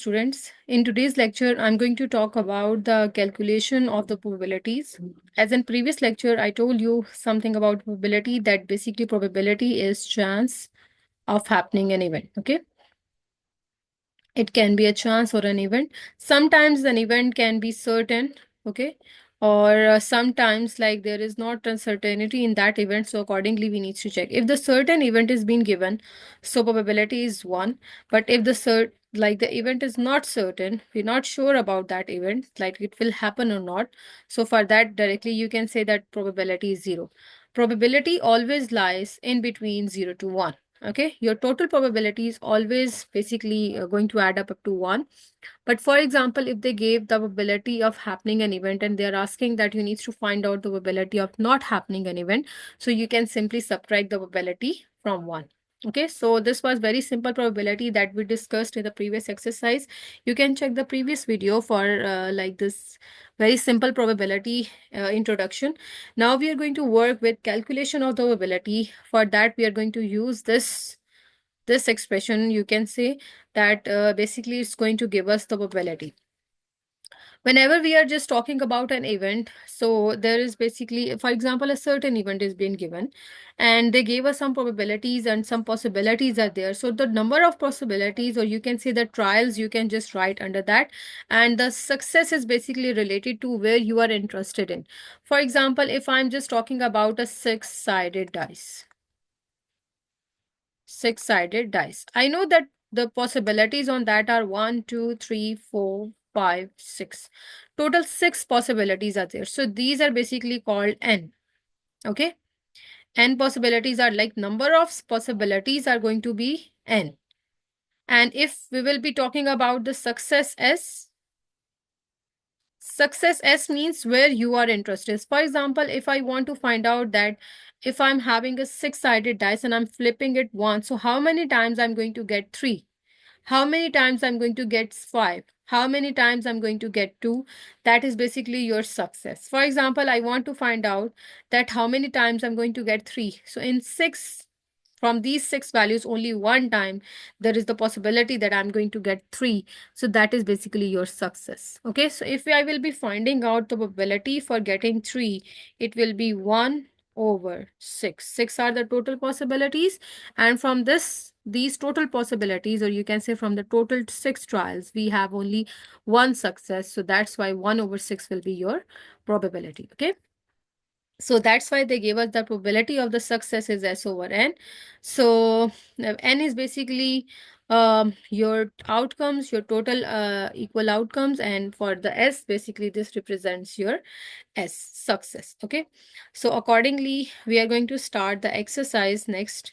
students. In today's lecture, I'm going to talk about the calculation of the probabilities. As in previous lecture, I told you something about probability, that basically probability is chance of happening an event. Okay. It can be a chance or an event. Sometimes an event can be certain, okay, or sometimes like there is not uncertainty in that event. So accordingly, we need to check if the certain event is being given. So probability is 1. But if the event is not certain, we're not sure about that event, like it will happen or not. So for that directly, you can say that probability is 0. Probability always lies in between 0 to 1. Okay, your total probability is always basically going to add up to 1. But for example, if they gave the probability of happening an event and they're asking that you need to find out the probability of not happening an event, so you can simply subtract the probability from 1. Okay, so this was very simple probability that we discussed in the previous exercise. You can check the previous video for like this very simple probability introduction. Now we are going to work with calculation of the probability. For that, we are going to use this expression. You can say that basically it's going to give us the probability. Whenever we are just talking about an event, so there is basically, for example, a certain event is being given and they gave us some probabilities and some possibilities are there. So the number of possibilities, or you can say the trials, you can just write under that, and the success is basically related to where you are interested in. For example, if I'm just talking about a six-sided dice, I know that the possibilities on that are 1, 2, 3, 4, 5, 6. Total 6 possibilities are there. So these are basically called n. Okay. N possibilities are like number of possibilities are going to be n. And if we will be talking about the success S means where you are interested. For example, if I want to find out that if I'm having a six-sided dice and I'm flipping it once, so how many times I'm going to get 3? How many times I'm going to get 5? How many times I'm going to get 2? That is basically your success. For example, I want to find out that how many times I'm going to get 3. So in 6, from these 6 values, only one time there is the possibility that I'm going to get 3. So that is basically your success. Okay, so if I will be finding out the probability for getting 3, it will be 1 over 6. 6 are the total possibilities, and from these total possibilities, or you can say from the total 6 trials, we have only one success. So that's why 1 over 6 will be your probability. Okay. So that's why they gave us the probability of the success is S over N. So N is basically your outcomes, your total equal outcomes. And for the S, basically this represents your S, success. Okay. So accordingly, we are going to start the exercise next.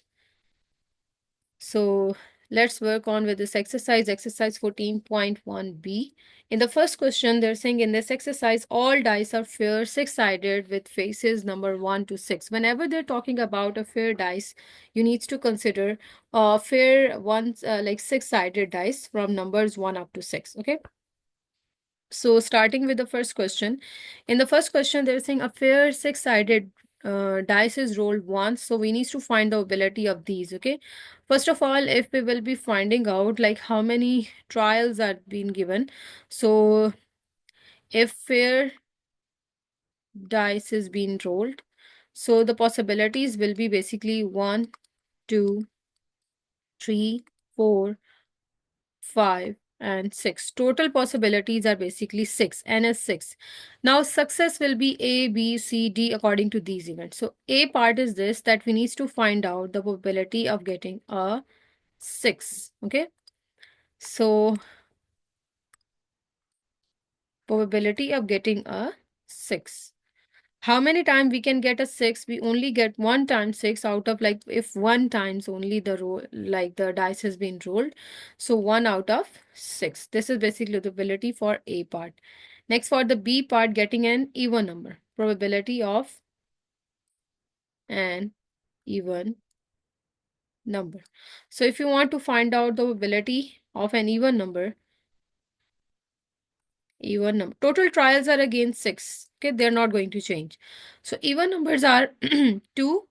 So let's work on with this exercise 14.1b. In the first question, they're saying in this exercise, all dice are fair six-sided with faces number 1 to 6. Whenever they're talking about a fair dice, you need to consider fair ones like six-sided dice from numbers 1 up to 6. Okay. So starting with the first question, in the first question, they're saying a fair six-sided dice is rolled once. So we need to find the ability of these. Okay. First of all, if we will be finding out like how many trials are being given. So if fair dice is being rolled, so the possibilities will be basically 1, 2, 3, 4, 5, and 6. Total possibilities are basically 6, n is 6. Now success will be A, B, C, D according to these events. So A part is this, that we need to find out the probability of getting a 6. Okay. So probability of getting a 6. How many times we can get a 6? We only get one time 6 out of, like, if one times only the roll, like the dice has been rolled. So 1 out of 6. This is basically the probability for A part. Next, for the B part, getting an even number. Probability of an even number. So if you want to find out the probability of an even number, total trials are again 6. Okay, they're not going to change. So even numbers are 2,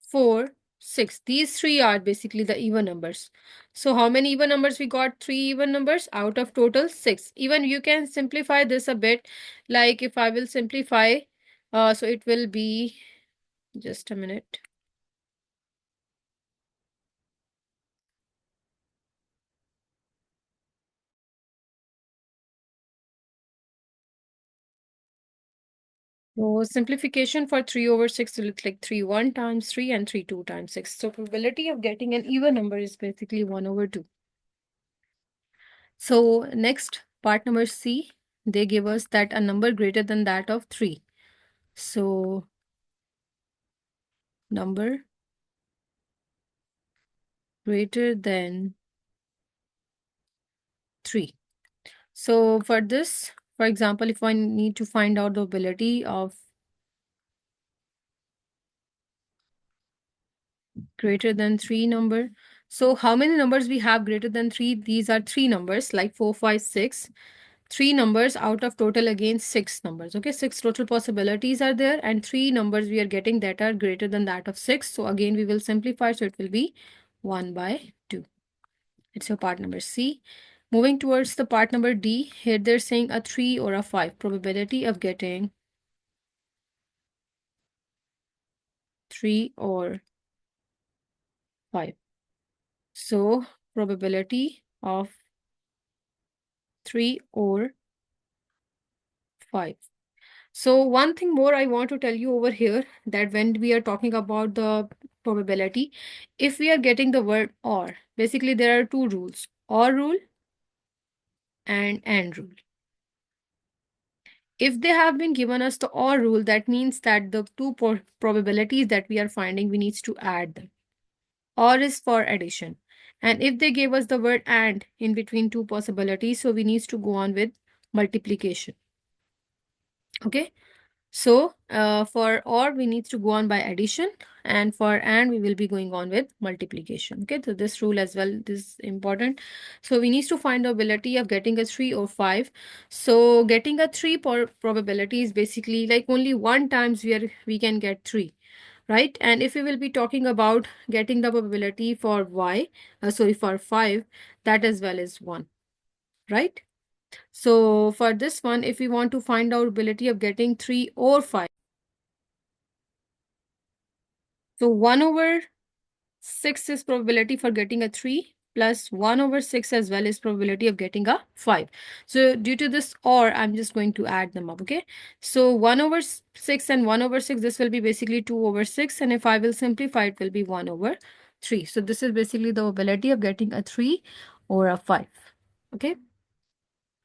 4, 6. These three are basically the even numbers. So how many even numbers we got? 3 even numbers out of total 6. Even you can simplify this a bit. Like if I will simplify, so it will be, just a minute. So simplification for 3 over 6 will look like 3 1 times 3 and 3 2 times 6. So probability of getting an even number is basically 1 over 2. So next, part number C, they give us that a number greater than that of 3. So number greater than 3. So for this, for example, if I need to find out the probability of greater than 3 number. So how many numbers we have greater than 3? These are 3 numbers like 4, 5, 6. 3 numbers out of total again 6 numbers. Okay, 6 total possibilities are there and 3 numbers we are getting that are greater than that of 6. So again we will simplify, so it will be 1 by 2. It's your part number C. Moving towards the part number D, here they're saying a 3 or a 5 probability of getting 3 or 5. So probability of 3 or 5. So one thing more I want to tell you over here, that when we are talking about the probability, if we are getting the word or, basically there are two rules, or rule and rule. If they have been given us the or rule, that means that the two probabilities that we are finding, we need to add them. Or is for addition. And if they gave us the word and in between two possibilities, so we need to go on with multiplication. Okay. So for or we need to go on by addition, and for and we will be going on with multiplication. Okay, so this rule as well is important. So we need to find the probability of getting a 3 or 5. So getting a 3 probability is basically like only one times we can get 3, right? And if we will be talking about getting the probability for y, sorry, for 5, that as well is 1, right? So for this one, if we want to find out ability of getting 3 or 5, so 1 over 6 is probability for getting a 3 plus 1 over 6 as well is probability of getting a 5. So due to this or, I'm just going to add them up, okay? So 1 over 6 and 1 over 6, this will be basically 2 over 6. And if I will simplify, it will be 1 over 3. So this is basically the probability of getting a 3 or a 5, okay?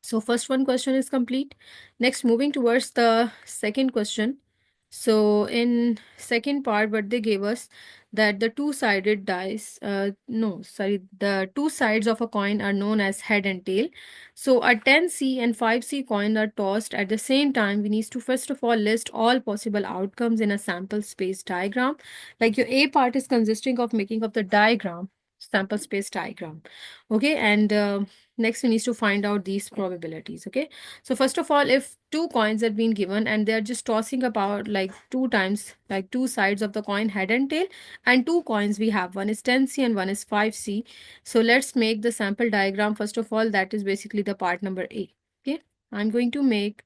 So first one question is complete. Next, moving towards the second question. So in second part, what they gave us, that the two-sided dice, no, sorry, the two sides of a coin are known as head and tail. So a 10C and 5C coin are tossed at the same time. We need to first of all list all possible outcomes in a sample space diagram. Like your A part is consisting of making of the diagram, sample space diagram. Okay, and next we need to find out these probabilities. Okay, so first of all, if two coins have been given and they're just tossing about like two times, like two sides of the coin, head and tail, and two coins we have, one is 10C and one is 5C. So let's make the sample diagram. First of all, that is basically the part number A. Okay, I'm going to make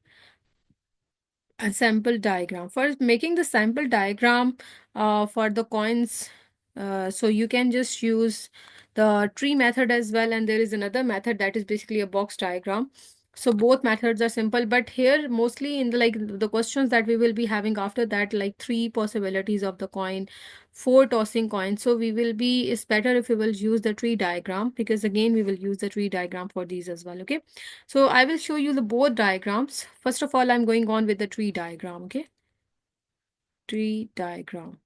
a sample diagram. For making the sample diagram for the coins, so you can just use the tree method as well, and there is another method that is basically a box diagram. So both methods are simple, but here mostly in the like the questions that we will be having after that, like 3 possibilities of the coin, 4 tossing coins. So we will be, it's better if we will use the tree diagram, because again we will use the tree diagram for these as well. Okay, so I will show you the both diagrams. First of all, I'm going on with the tree diagram. Okay, tree diagram.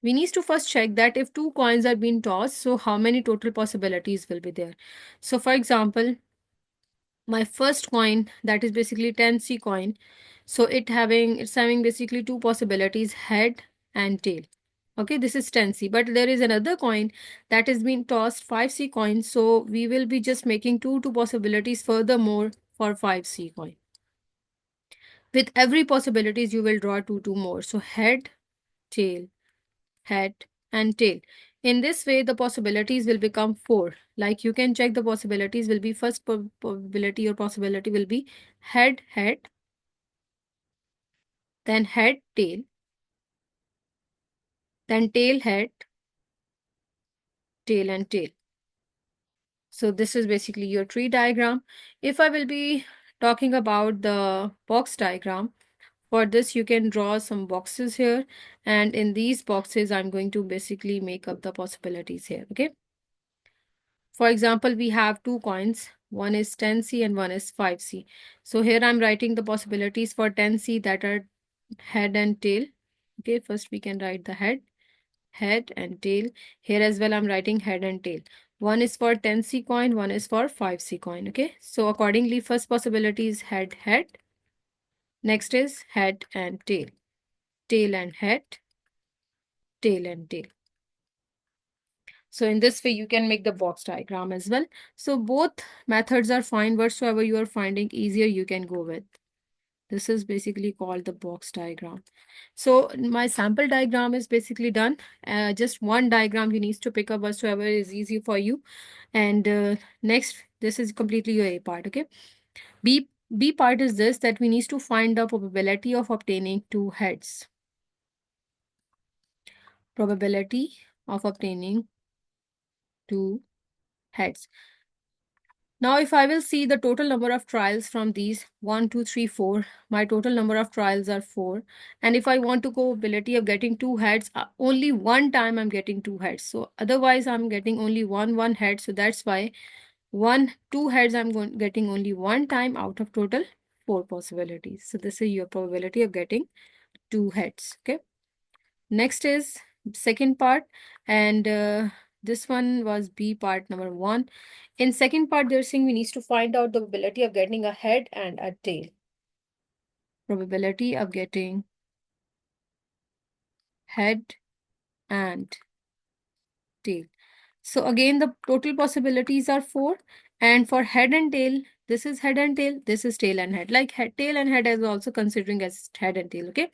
We need to first check that if two coins are being tossed, so how many total possibilities will be there. So for example, my first coin, that is basically 10C coin. So it's having basically two possibilities, head and tail. Okay, this is 10C, but there is another coin that is being tossed, 5C coin. So we will be just making two possibilities furthermore for 5C coin. With every possibilities, you will draw two more. So head, tail, head, and tail. In this way, the possibilities will become 4. Like you can check the possibilities will be first probability or possibility will be head, head, then head, tail, then tail, head, tail and tail. So this is basically your tree diagram. If I will be talking about the box diagram, for this you can draw some boxes here, and in these boxes I'm going to basically make up the possibilities here. Okay. For example, we have two coins. One is 10C and one is 5C. So here I'm writing the possibilities for 10C that are head and tail. Okay, first we can write the head, head and tail. Here as well I'm writing head and tail. One is for 10C coin, one is for 5C coin. Okay, so accordingly, first possibility is head, head. Next is head and tail. Tail and head, tail and tail. So in this way, you can make the box diagram as well. So both methods are fine. Whatsoever you are finding easier, you can go with. This is basically called the box diagram. So my sample diagram is basically done. Just one diagram you need to pick up whatsoever is easy for you. And next, this is completely your A part, okay? B part is this, that we need to find the probability of obtaining two heads. Probability of obtaining two heads. Now, if I will see the total number of trials from these 1, 2, 3, 4, my total number of trials are 4. And if I want to probability of getting two heads, only one time I'm getting two heads. So otherwise I'm getting only one head. So that's why two heads I'm getting only one time out of total 4 possibilities. So this is your probability of getting two heads. Okay. Next is second part, and this one was B part number 1. In second part, they're saying we need to find out the probability of getting a head and a tail. Probability of getting head and tail. So again, the total possibilities are 4. And for head and tail, this is head and tail, this is tail and head. Like tail and head is also considering as head and tail, okay?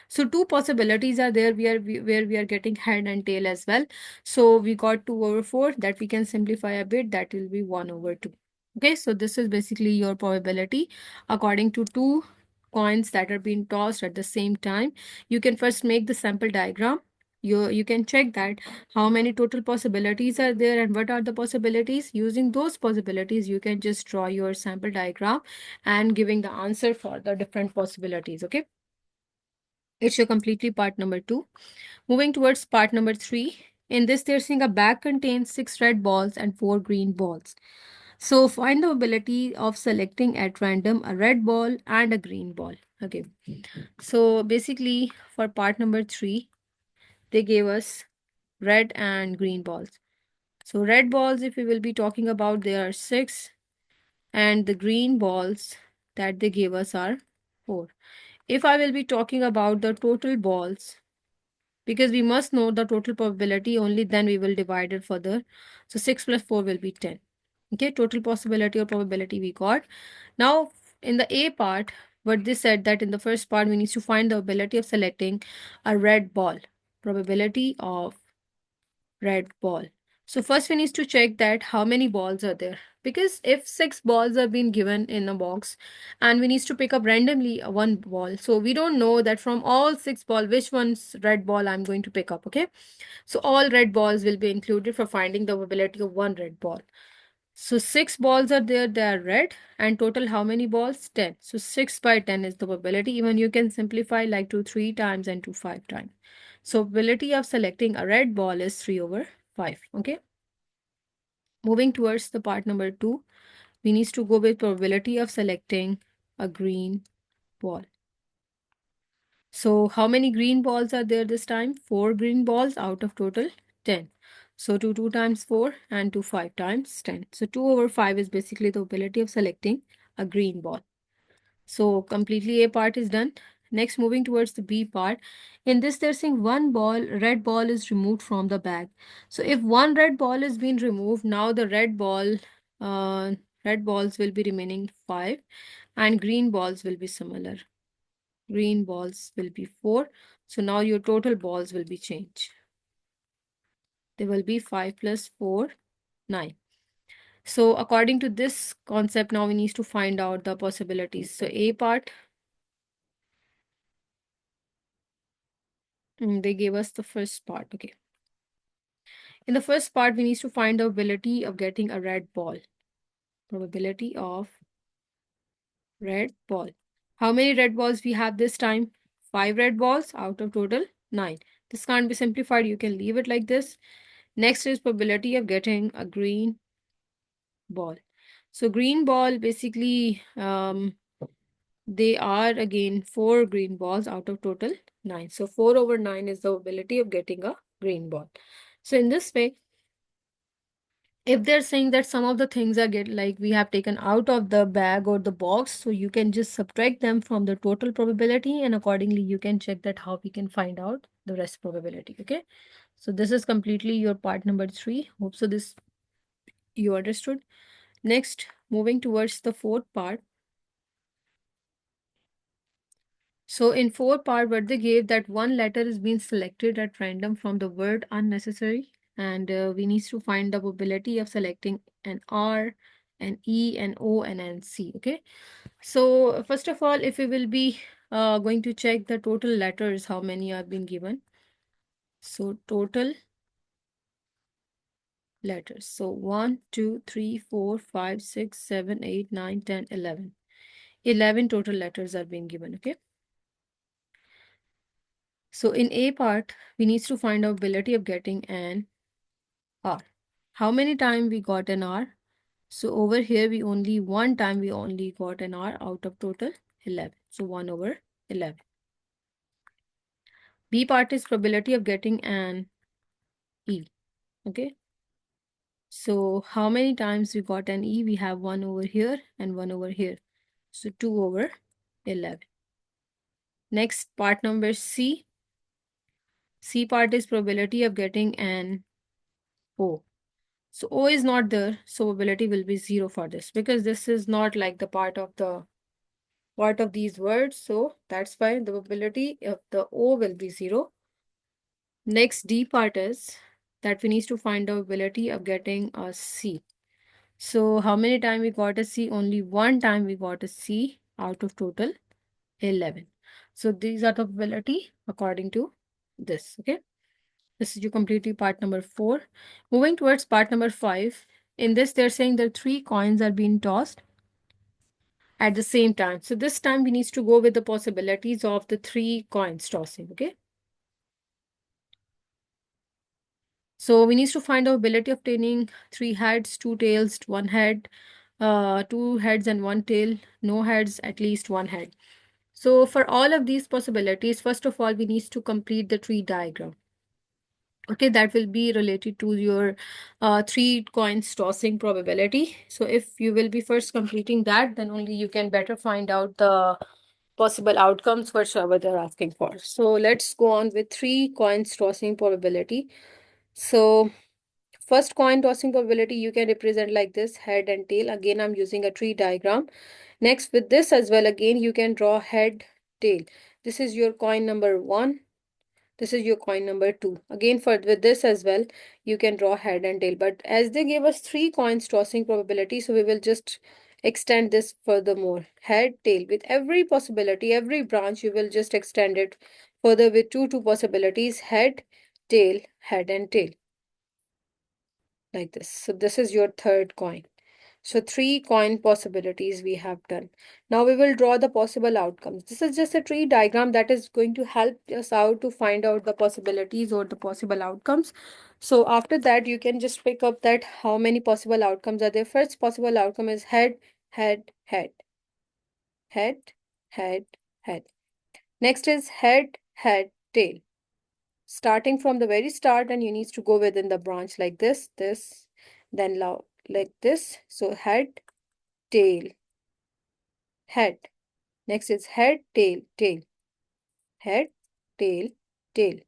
So two possibilities are there where we are getting head and tail as well. So we got 2 over 4 that we can simplify a bit. That will be 1 over 2. Okay, so this is basically your probability according to two coins that are being tossed at the same time. You can first make the sample diagram. You can check that how many total possibilities are there and what are the possibilities. Using those possibilities, you can just draw your sample diagram and giving the answer for the different possibilities. Okay, it's your completely part number 2. Moving towards part number 3. In this, they're saying a bag contains 6 red balls and 4 green balls. So find the ability of selecting at random a red ball and a green ball. Okay, so basically for part number 3, they gave us red and green balls. So red balls, if we will be talking about, there are 6, and the green balls that they gave us are 4. If I will be talking about the total balls, because we must know the total probability, only then we will divide it further. So 6 plus 4 will be 10. Okay, total possibility or probability we got. Now in the A part, what they said that in the first part we need to find the ability of selecting a red ball. Probability of red ball. So first we need to check that how many balls are there, because if 6 balls are being given in a box and we need to pick up randomly one ball, so we don't know that from all 6 ball which one's red ball I'm going to pick up. Okay, so all red balls will be included for finding the probability of one red ball. So 6 balls are there, they are red, and total how many balls? 10. So 6 by 10 is the probability. Even you can simplify like to 3 times and to 5 times. So probability of selecting a red ball is 3 over 5. Okay. Moving towards the part number 2, we need to go with probability of selecting a green ball. So how many green balls are there this time? 4 green balls out of total 10. So 2 times 4 and 5 times 10. So 2 over 5 is basically the probability of selecting a green ball. So completely A part is done. Next, moving towards the B part. In this, they're saying one red ball is removed from the bag. So if one red ball is being removed, now the red balls will be remaining 5 and green balls will be similar. Green balls will be 4. So now your total balls will be changed. There will be 5 plus 4, 9. So according to this concept, now we need to find out the possibilities. So A part, they gave us the first part. Okay. In the first part, we need to find the probability of getting a red ball. Probability of red ball. How many red balls we have this time? 5 red balls out of total 9. This can't be simplified. You can leave it like this. Next is probability of getting a green ball. So green ball basically they are again 4 green balls out of total 9. So 4 over 9 is the probability of getting a green ball. So in this way, if they're saying that some of the things are get like we have taken out of the bag or the box, so you can just subtract them from the total probability, and accordingly you can check that how we can find out the rest probability. Okay, so this is completely your part number 3. Hope so this you understood. Next, moving towards the fourth part. So in fourth part, what they gave that one letter is being selected at random from the word unnecessary, and we need to find the probability of selecting an R, an E, an O, and an C. Okay. So first of all, if we will be going to check the total letters, how many are being given. So total letters. So 1, 2, 3, 4, 5, 6, 7, 8, 9, 10, 11. 11 total letters are being given. Okay. So in A part, we need to find out ability of getting an R. How many times we got an R? So over here, one time we only got an R out of total 11. So 1 over 11. B part is probability of getting an E. Okay. So how many times we got an E? We have 1 over here and 1 over here. So 2 over 11. Next part number C. C part is probability of getting an O. So O is not there, so probability will be 0 for this because this is not like the part of these words. So that's why the probability of the O will be 0. Next D part is that we need to find the probability of getting a C. So how many times we got a C? Only one time we got a C out of total 11. So these are the probability according to this. Okay. This is you completely part number 4. Moving towards part number 5. In this, they're saying that 3 coins are being tossed at the same time. So this time we need to go with the possibilities of the 3 coins tossing. Okay. So we need to find the ability of obtaining 3 heads, 2 tails, 1 head, 2 heads and 1 tail, no heads, at least 1 head. So for all of these possibilities, first of all, we need to complete the tree diagram. Okay, that will be related to your 3 coins tossing probability. So if you will be first completing that, then only you can better find out the possible outcomes whatsoever they're asking for. So let's go on with 3 coins tossing probability. So first coin tossing probability you can represent like this, head and tail. Again, I'm using a tree diagram. Next, with this as well, again you can draw head, tail. This is your coin number 1. This is your coin number 2. Again, for with this as well, you can draw head and tail. But as they gave us 3 coins tossing probability, so we will just extend this furthermore. Head, tail. With every possibility, every branch, you will just extend it further with two possibilities, head, tail, head and tail. Like this. So this is your third coin. So 3 coin possibilities we have done. Now we will draw the possible outcomes. This is just a tree diagram that is going to help us out to find out the possibilities or the possible outcomes. So after that, you can just pick up that how many possible outcomes are there. First possible outcome is head, head, head, head, head, head. Next is head, head, tail. Starting from the very start, and you need to go within the branch like this, then like this. So head, tail, head. Next is head, tail, tail, head, tail, tail.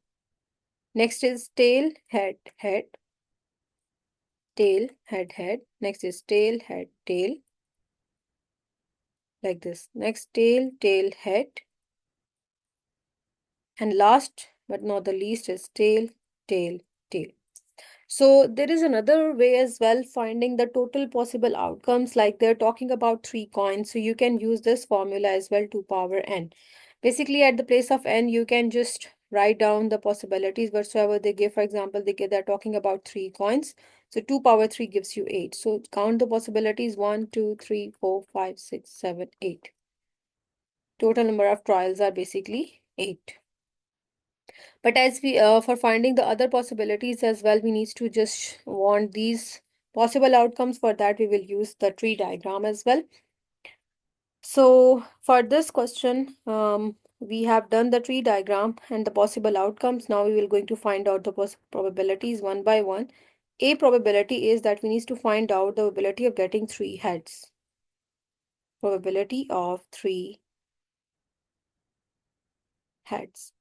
Next is tail, head, head, tail, head, head. Next is tail, head, tail, like this. Next tail, tail, head. And last but not the least is tail, tail, tail. So there is another way as well, finding the total possible outcomes, like they're talking about three coins. So you can use this formula as well, 2 power n. Basically, at the place of n, you can just write down the possibilities whatsoever they give. For example, they're talking about three coins. So 2 power 3 gives you 8. So count the possibilities: 1, 2, 3, 4, 5, 6, 7, 8. Total number of trials are basically 8. But as we for finding the other possibilities as well, we need to just want these possible outcomes. For that, we will use the tree diagram as well. So for this question, we have done the tree diagram and the possible outcomes. Now we will going to find out the probabilities one by one. A probability is that we need to find out the probability of getting 3 heads. Probability of 3 heads.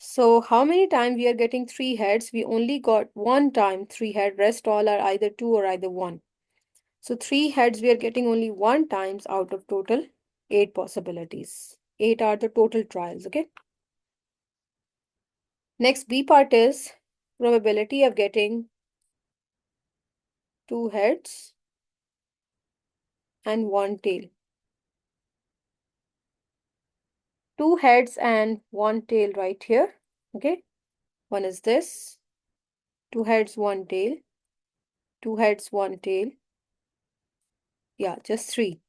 So how many times we are getting 3 heads? We only got one time 3 head, rest all are either 2 or either 1. So 3 heads we are getting only one times out of total 8 possibilities. 8 are the total trials, okay? Next B part is probability of getting 2 heads and 1 tail. 2 heads and 1 tail right here, okay? One is this, 2 heads, 1 tail, 2 heads, 1 tail. Yeah, just 3.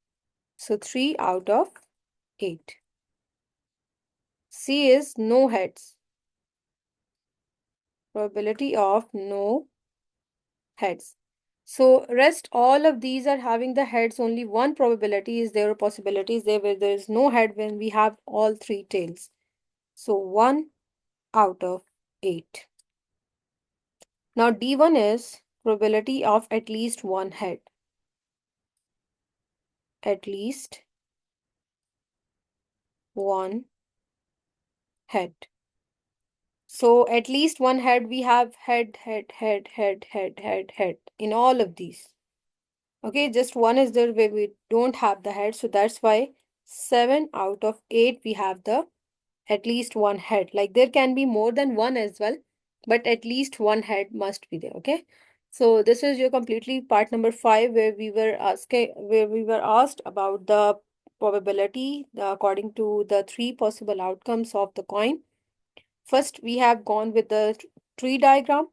So 3 out of 8. C is no heads. Probability of no heads. So rest all of these are having the heads. Only one probability is there, or possibility is there, where there is no head when we have all 3 tails. So 1 out of 8. Now D1 is probability of at least one head. At least one head. So at least one head, we have head, head, head, head, head, head, head in all of these. Okay, just one is there where we don't have the head. So that's why 7 out of 8 we have the at least one head. Like there can be more than one as well, but at least one head must be there. Okay. So this is your completely part number 5, where we were asked about the probability according to the 3 possible outcomes of the coin. First, we have gone with the tree diagram.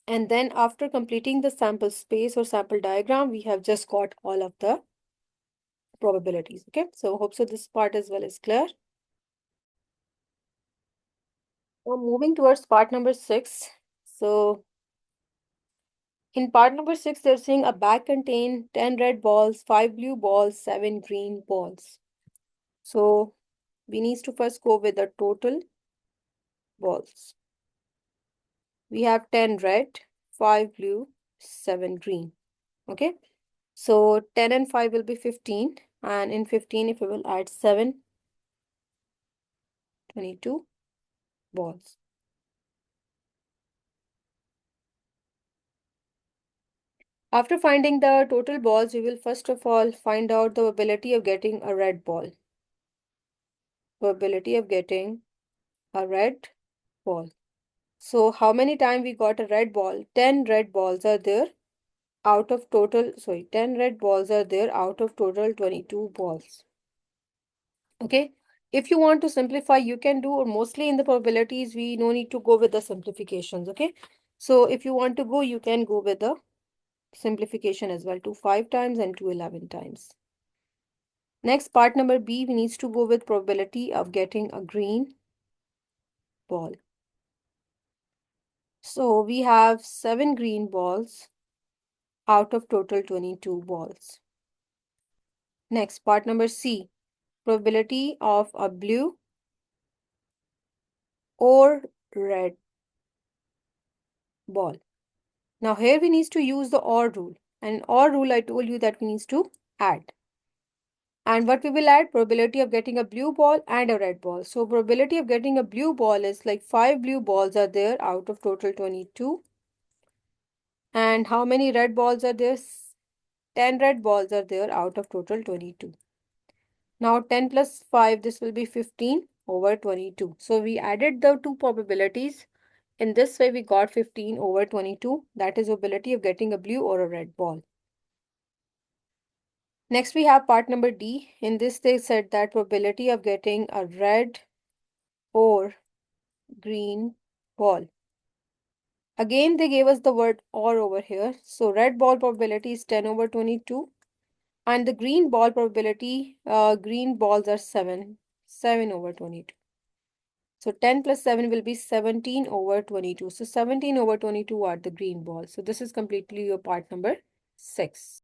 And then after completing the sample space or sample diagram, we have just got all of the probabilities. Okay, so hope so this part as well is clear. Now moving towards part number 6. So in part number 6, they're saying a bag contain 10 red balls, 5 blue balls, 7 green balls. So we need to first go with the total balls. We have 10 red, 5 blue, 7 green. Okay. So 10 and 5 will be 15. And in 15, if we will add 7, 22 balls. After finding the total balls, we will first of all find out the probability of getting a red ball. Probability of getting a red ball. So how many times we got a red ball? 10 red balls are there out of total, 10 red balls are there out of total 22 balls. Okay. If you want to simplify, you can do, or mostly in the probabilities, we no need to go with the simplifications. Okay. So if you want to go, you can go with the simplification as well, to 5 times and to 11 times. Next, part number B, we need to go with probability of getting a green ball. So we have 7 green balls out of total 22 balls. Next, part number C, probability of a blue or red ball. Now here we need to use the OR rule. And OR rule, I told you that we need to add. And what we will add? Probability of getting a blue ball and a red ball. So probability of getting a blue ball is like 5 blue balls are there out of total 22. And how many red balls are there? 10 red balls are there out of total 22. Now 10 plus 5, this will be 15 over 22. So we added the two probabilities In this way, we got 15 over 22. That is probability of getting a blue or a red ball. Next, we have part number D. In this, they said that probability of getting a red or green ball. Again, they gave us the word or over here. So red ball probability is 10 over 22. And the green ball probability, green balls are 7 over 22. So 10 plus 7 will be 17 over 22. So 17 over 22 are the green balls. So this is completely your part number 6.